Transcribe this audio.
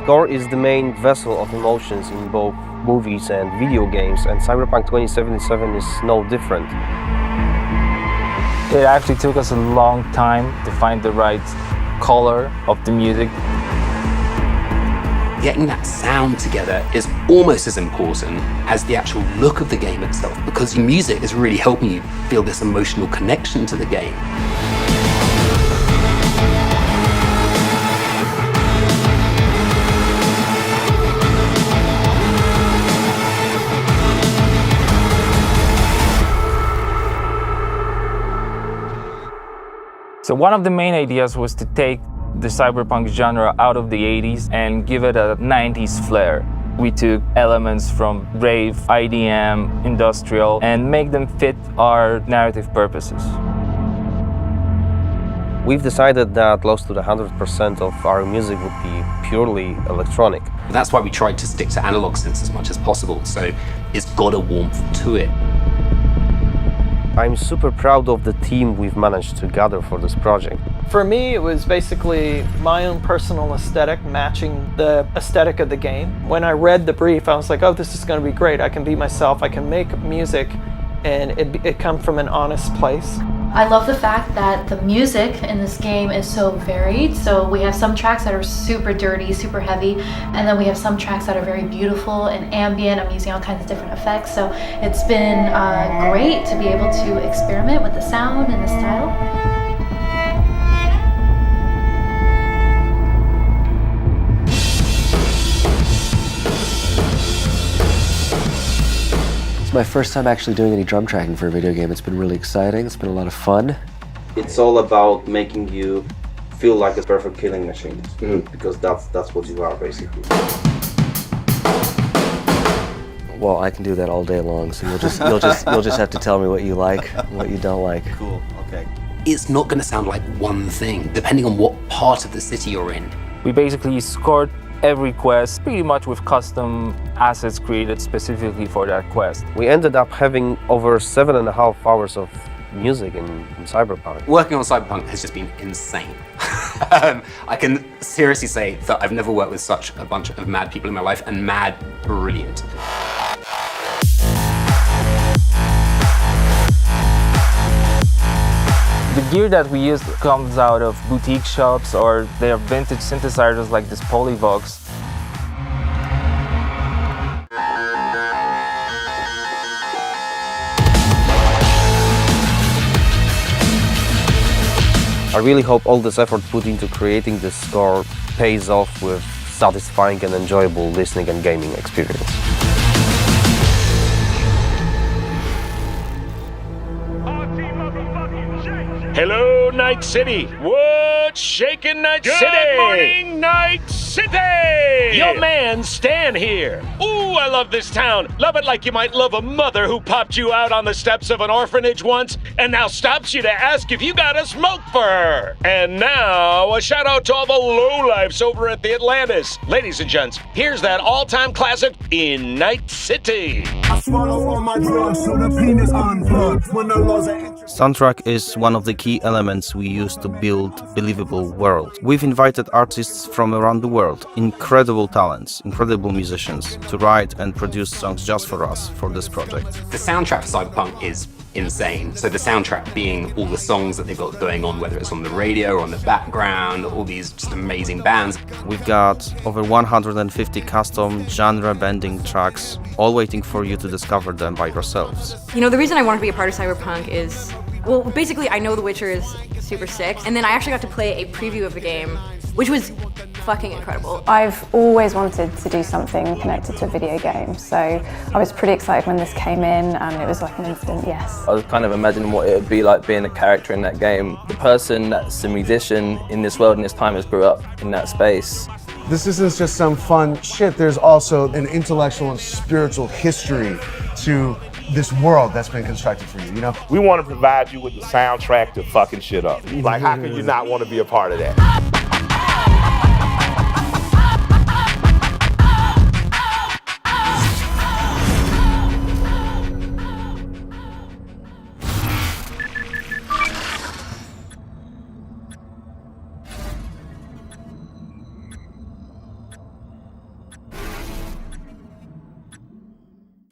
score is the main vessel of emotions in both movies and video games, and Cyberpunk 2077 is no different. It actually took us a long time to find the right color of the music. Getting that sound together is almost as important as the actual look of the game itself, because the music is really helping you feel this emotional connection to the game. So one of the main ideas was to take the cyberpunk genre out of the 80s and give it a 90s flair. We took elements from rave, IDM, industrial, and make them fit our narrative purposes. We've decided that close to 100% of our music would be purely electronic. That's why we tried to stick to analog synths as much as possible, so it's got a warmth to it. I'm super proud of the team we've managed to gather for this project. For me, it was basically my own personal aesthetic matching the aesthetic of the game. When I read the brief, I was like, oh, this is going to be great. I can be myself, I can make music, and it comes from an honest place. I love the fact that the music in this game is so varied. So we have some tracks that are super dirty, super heavy, and then we have some tracks that are very beautiful and ambient. I'm using all kinds of different effects. So it's been great to be able to experiment with the sound and the style. It's my first time actually doing any drum tracking for a video game. It's been really exciting. It's been a lot of fun. It's all about making you feel like a perfect killing machine, because that's what you are basically. Well, I can do that all day long, so you'll just have to tell me what you like and what you don't like. Cool, okay. It's not going to sound like one thing, depending on what part of the city you're in. We basically scored every quest pretty much with custom assets created specifically for that quest. We ended up having over 7.5 hours of music in Cyberpunk. Working on Cyberpunk has just been insane. I can seriously say that I've never worked with such a bunch of mad people in my life, and mad brilliant. The gear that we use comes out of boutique shops, or they are vintage synthesizers like this Polyvox. I really hope all this effort put into creating this score pays off with satisfying and enjoyable listening and gaming experience. Hello, Night City. What's shaking, Night City? Good morning, Night City! Your man, Stan here. Ooh, I love this town. Love it like you might love a mother who popped you out on the steps of an orphanage once and now stops you to ask if you got a smoke for her. And now, a shout out to all the lowlifes over at the Atlantis. Ladies and gents, here's that all-time classic in Night City. I swallow all my drugs so the penis unplugged when the laws are Soundtrack is one of the key elements we use to build believable world. We've invited artists from around the world, incredible talents, incredible musicians, to write and produce songs just for us for this project. The soundtrack for Cyberpunk is insane. So the soundtrack being all the songs that they've got going on, whether it's on the radio or on the background, all these just amazing bands. We've got over 150 custom genre-bending tracks, all waiting for you to discover them by yourselves. You know, the reason I wanted to be a part of Cyberpunk is, well, basically I know The Witcher is super sick, and then I actually got to play a preview of the game, which was fucking incredible. I've always wanted to do something connected to a video game, so I was pretty excited when this came in, and it was like an instant yes. I was kind of imagining what it would be like being a character in that game. The person that's a musician in this world and this time has grew up in that space. This isn't just some fun shit, there's also an intellectual and spiritual history to this world that's been constructed for you, you know? We want to provide you with the soundtrack to fucking shit up. Like, how could you not want to be a part of that?